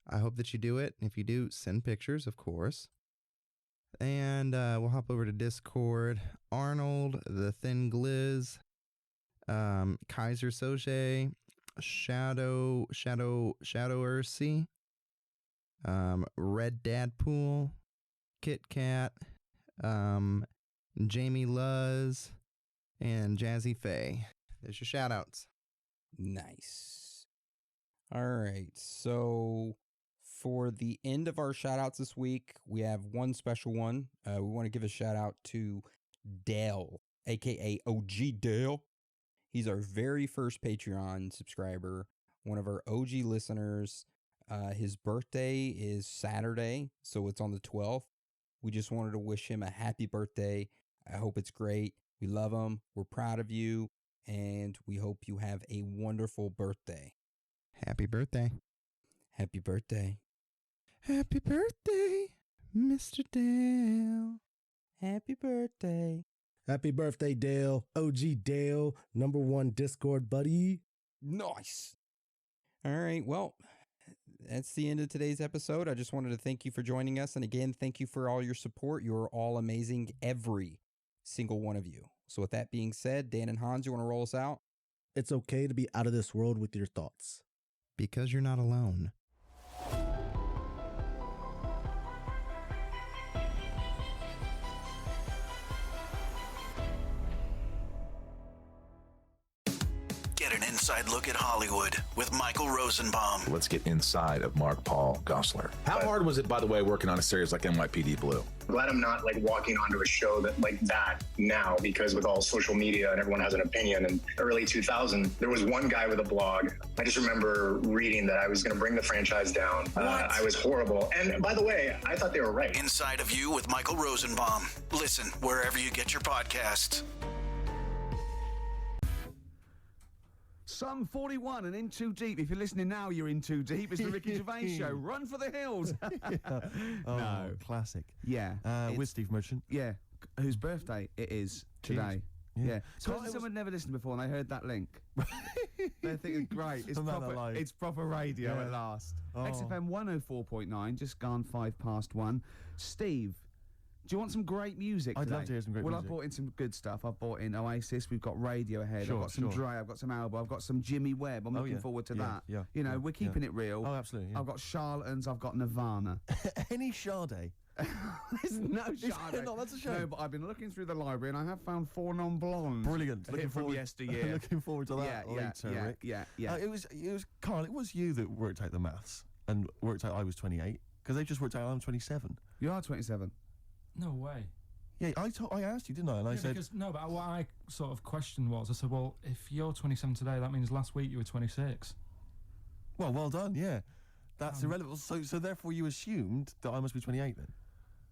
I hope that you do it. If you do, send pictures, of course. And we'll hop over to Discord. Arnold, The Thin Gliz, Kaiser Soje, Shadow Ursi, Red Dadpool, Kit Kat, Jamie Luz, and Jazzy Faye. There's your shout outs. Nice. All right. So for the end of our shout outs this week, we have one special one. We want to give a shout out to Dale, aka OG Dale. He's our very first Patreon subscriber, one of our OG listeners. His birthday is Saturday, so it's on the 12th. We just wanted to wish him a happy birthday. I hope it's great. We love him. We're proud of you. And we hope you have a wonderful birthday. Happy birthday. Happy birthday. Happy birthday, Mr. Dale. Happy birthday. Happy birthday, Dale. OG Dale, #1 Discord buddy. Nice. All right. Well, that's the end of today's episode. I just wanted to thank you for joining us. And again, thank you for all your support. You're all amazing, every single one of you. So with that being said, Dan and Hans, you want to roll us out? It's okay to be out of this world with your thoughts. Because you're not alone. Get an inside look at Hollywood with Michael Rosenbaum. Let's get inside of Mark Paul Gosselaar. How hard was it, by the way, working on a series like NYPD Blue? Glad I'm not like walking onto a show that like that now, because with all social media and everyone has an opinion. In early 2000, there was one guy with a blog. I just remember reading that I was going to bring the franchise down. I was horrible. And by the way, I thought they were right. Inside of You with Michael Rosenbaum. Listen wherever you get your podcasts. Sum 41 and In Too Deep. If you're listening now, you're in too deep. It's the Ricky Gervais Show. Run for the hills. No. Classic. Yeah. With Steve Merchant. Yeah. Whose birthday it is today. Jeez. Yeah. So someone never listened before and they heard that link. They're thinking, great, it's proper radio at last. XFM 104.9, just gone 1:05. Steve, do you want some great music today? I'd love to hear some great music. Well, I've brought in some good stuff. I've brought in Oasis. We've got Radiohead. I've got some Dre. I've got some Alba. I've got some Jimmy Webb. I'm looking forward to that. Yeah. You know, we're keeping it real. Oh, absolutely. Yeah. I've got Charlatans. I've got Nirvana. Any Sade? There's no Sade. No, that's a shame. No, but I've been looking through the library and I have found 4 non-blondes. Brilliant. Looking from yesteryear. Looking forward to that later, Rick. Yeah. It was Carl. It was you that worked out the maths and worked out I was 28 because they just worked out I'm 27. You are 27. No way. Yeah, I asked you, didn't I? And I said... But what I sort of questioned was, I said, well, if you're 27 today, that means last week you were 26. Well done, yeah. That's irrelevant. So therefore you assumed that I must be 28 then?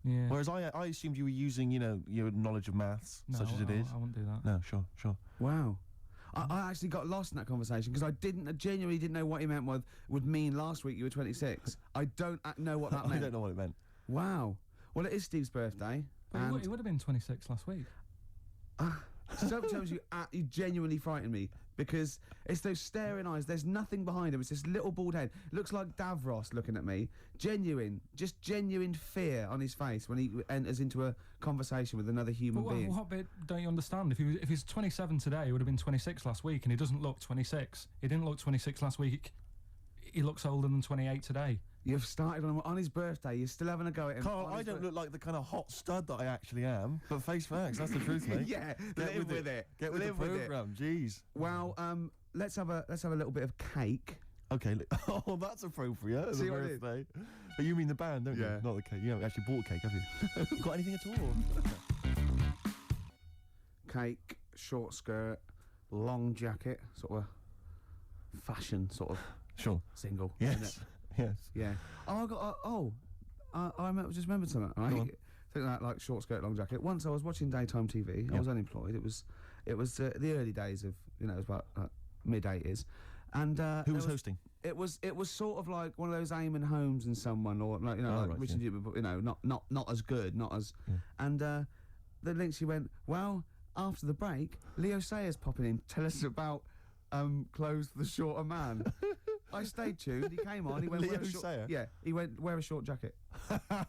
Yeah. Whereas I assumed you were using, your knowledge of maths, such as it is. I wouldn't do that. No, sure. Wow. I actually got lost in that conversation because I genuinely didn't know what he meant would mean last week you were 26. I don't know what that meant. I don't know what it meant. Wow. Well, it is Steve's birthday. But he would have been 26 last week. Sometimes you genuinely frighten me because it's those staring eyes. There's nothing behind him. It's this little bald head. Looks like Davros looking at me. Genuine fear on his face when he enters into a conversation with another human being. What bit don't you understand? If he's 27 today, he would have been 26 last week, and he doesn't look 26. He didn't look 26 last week. He looks older than 28 today. You've started on his birthday. You're still having a go at him. Carl, I don't look like the kind of hot stud that I actually am, but face facts, that's the truth, mate. Yeah, live with it. Get with the programme, jeez. Well, let's have a little bit of cake. Okay. Oh, that's appropriate. See the what I did? birthday. But you mean the band, don't you? Not the cake. You haven't actually bought cake, have you? Got anything at all? Cake, short skirt, long jacket, sort of fashion sort of single. Yes. Yes. Yeah. Oh, I just remembered something. Right? Think that like short skirt, long jacket. Once I was watching daytime TV. I was unemployed. It was the early days of it was about mid-80s. And who was hosting? It was sort of like one of those Eamon Holmes and someone, or like Richard Newman, but not as good, not as. Yeah. And the link, she went, well, after the break, Leo Sayers popping in, tell us about clothes for the shorter man. I stayed tuned. He came on. He went, Leo wear a short, Sayer? yeah. He went, wear a short jacket.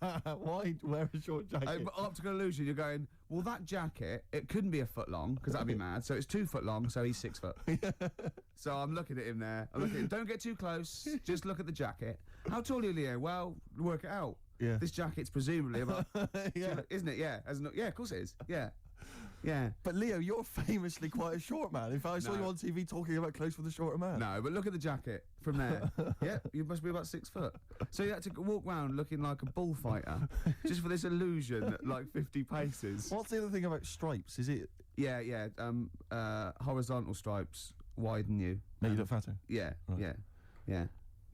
Why wear a short jacket? Optical illusion. You're going, well, that jacket, it couldn't be a foot long because that'd be mad. So it's 2 foot long. So he's 6 foot. So I'm looking at him there. I'm looking at him. Don't get too close. Just look at the jacket. How tall are you, Leo? Well, work it out. Yeah. This jacket's presumably about, Yeah. isn't it? Yeah. Yeah, of course it is. Yeah. Yeah. But Leo, you're famously quite a short man. In fact, I saw No. you on TV talking about close with a shorter man. No, but look at the jacket from there. Yeah, you must be about 6 foot. So you had to walk around looking like a bullfighter just for this illusion at like 50 paces. What's the other thing about stripes? Is it Yeah. Horizontal stripes widen you. make you look fatter? Yeah, Right. yeah.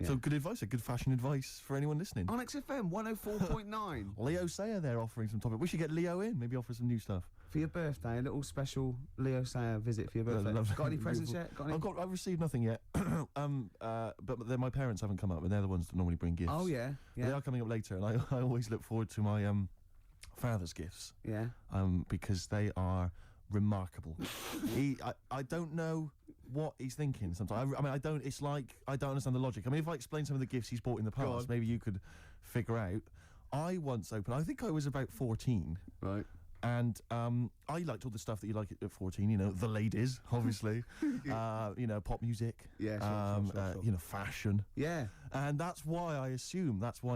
So good advice, good fashion advice for anyone listening. On XFM 104.9 Leo Sayer there offering some topic. We should get Leo in, maybe offer some new stuff. for your birthday. A little special Leo Sayer visit for your birthday. Lovely. Got any presents yet? Got any? I've received nothing yet. But then my parents haven't come up, and they're the ones that normally bring gifts. Oh yeah, They yeah, are coming up later, and I always look forward to my father's gifts. yeah. Because they are remarkable. I don't know what he's thinking sometimes. I mean, I don't understand the logic. I mean, if I explain some of the gifts he's bought in the Go past, on. maybe you could figure out. I once opened, I think I was about 14, Right. and I liked all the stuff that you like at 14, you know, the ladies, obviously, you know, pop music, Yeah, sure. you know, fashion. Yeah. And that's why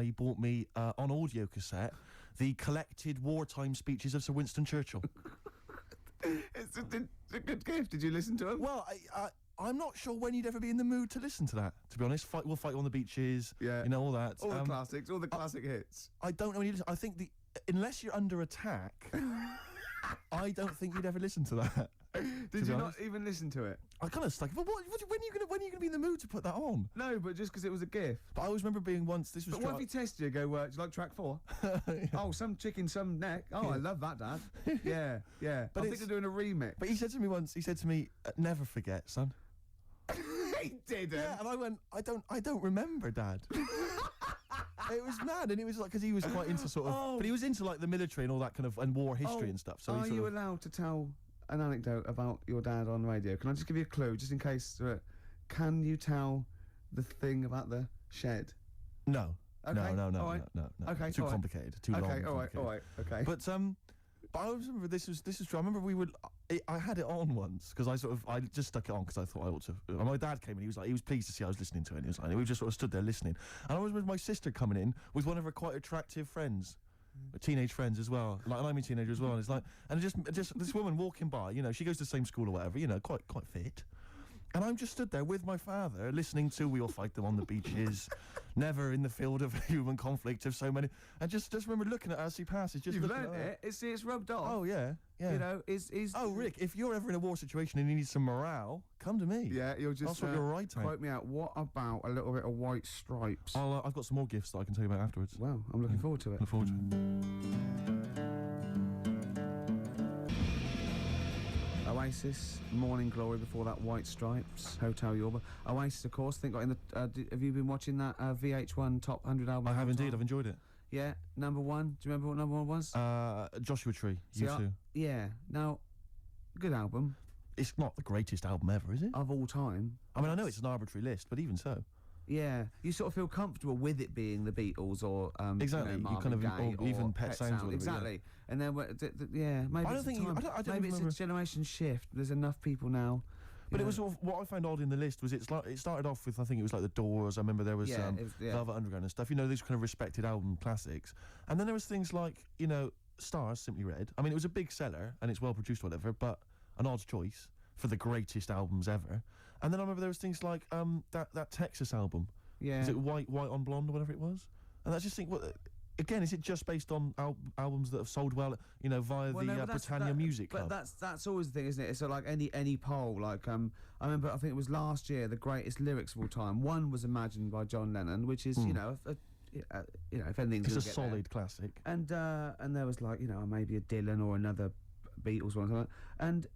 he bought me on audio cassette the collected wartime speeches of Sir Winston Churchill. It's a good gift. Did you listen to him? Well, I'm not sure when you'd ever be in the mood to listen to that, to be honest. We'll fight on the beaches, Yeah. you know, all that. All the classics, all the classic hits. I don't know when you listen. I think unless you're under attack, I don't think you'd ever listen to that. Did you not even listen to it? I kind of stuck. But when are you gonna be in the mood to put that on? No, but just because it was a gift. But I always remember being once. This was. But what if he tested you? Go, do you like track 4? Oh, some chicken, some neck. Oh, I love that, Dad. Yeah. But I think they're doing a remix. But he said to me once. He said to me, "Never forget, son." He didn't. Yeah, and I went, I don't remember, Dad. It was mad, and it was like because he was quite into sort of, but he was into like the military and all that kind of and war history and stuff. So are he sort you of, allowed to tell an anecdote about your dad on radio? Can I just give you a clue, just in case? Can you tell the thing about the shed? no, Okay, no, all right. no. Okay, too all right. complicated, too long. Okay, all complicated. right, okay. But I remember this is true. I remember I had it on once because I just stuck it on because I thought I ought to. And my dad came in. He was pleased to see I was listening to it. And he was like, we just sort of stood there listening. And I was with my sister coming in with one of her quite attractive friends, teenage friends as well. Like, and I'm a teenager as well. And it's like, and just this woman walking by. You know, she goes to the same school or whatever. You know, quite fit. And I'm just stood there with my father, listening to "We'll Fight Them on the Beaches," "Never in the Field of Human Conflict" of so many, and just remember looking at her as she passes. Just You've looking learned at her. it. It's rubbed off. Oh yeah. You know, is Oh, Rick, if you're ever in a war situation and you need some morale, come to me. Yeah, you'll just That's what you're right at. quote me out. What about a little bit of White Stripes? I've got some more gifts that I can tell you about afterwards. Well, I'm looking forward to it. Look forward to it. Oasis, Morning Glory before that, White Stripes, Hotel Yorba. Oasis, of course, think got in the. Have you been watching that VH1 Top 100 album? I have of all indeed. time? I've enjoyed it. Yeah, number 1. Do you remember what number 1 was? Joshua Tree. See, U2. Yeah. Now, good album It's not the greatest album ever, is it? of all time. I mean, I know it's an arbitrary list, but even so. Yeah, you sort of feel comfortable with it being the Beatles or Exactly, you you know, kind of- Marvin Gaye or even or Pet Sounds or whatever, exactly. And then yeah, maybe I don't it's think a you- time, I don't maybe it's remember- a generation shift. There's enough people now. But you it was know. sort of, what I found odd in the list was it started off with, I think it was like the Doors. I remember there was Yeah, it was- yeah. Velvet Underground and stuff. You know, these kind of respected album classics. And then there was things like, you know, Stars, Simply Red. I mean, it was a big seller and it's well produced, whatever, but an odd choice for the greatest albums ever. And then I remember there was things like that Texas album. Yeah. Is it White on Blonde or whatever it was? And I just think, again, is it just based on albums that have sold well, you know, via Well, no, the but that's- Britannia Music Club? But that's always the thing, isn't it? It's like any poll. Like I remember, I think it was last year, the greatest lyrics of all time. One was Imagined by John Lennon, which is you know, you know, if anything's It's a gonna get there. solid classic. And there was like, you know, maybe a Dylan or another Beatles one, like that. And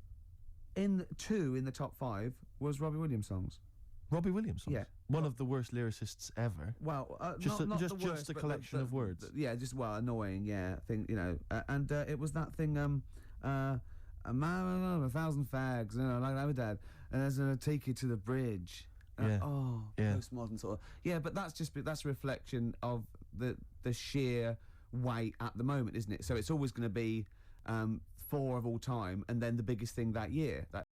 in the top 5 was Robbie Williams songs. Robbie Williams songs? Yeah. One of the worst lyricists ever. Well, Just not just the worst, a but collection of words. Yeah, just annoying. Yeah, thing, you know, and it was that thing. A man, 1,000 fags, you know, like I'm a dad, and there's gonna take you to the bridge. Yeah. Yeah. Postmodern sort of. Yeah, but that's a reflection of the sheer weight at the moment, isn't it? So it's always going to be 4 of all time, and then the biggest thing that year.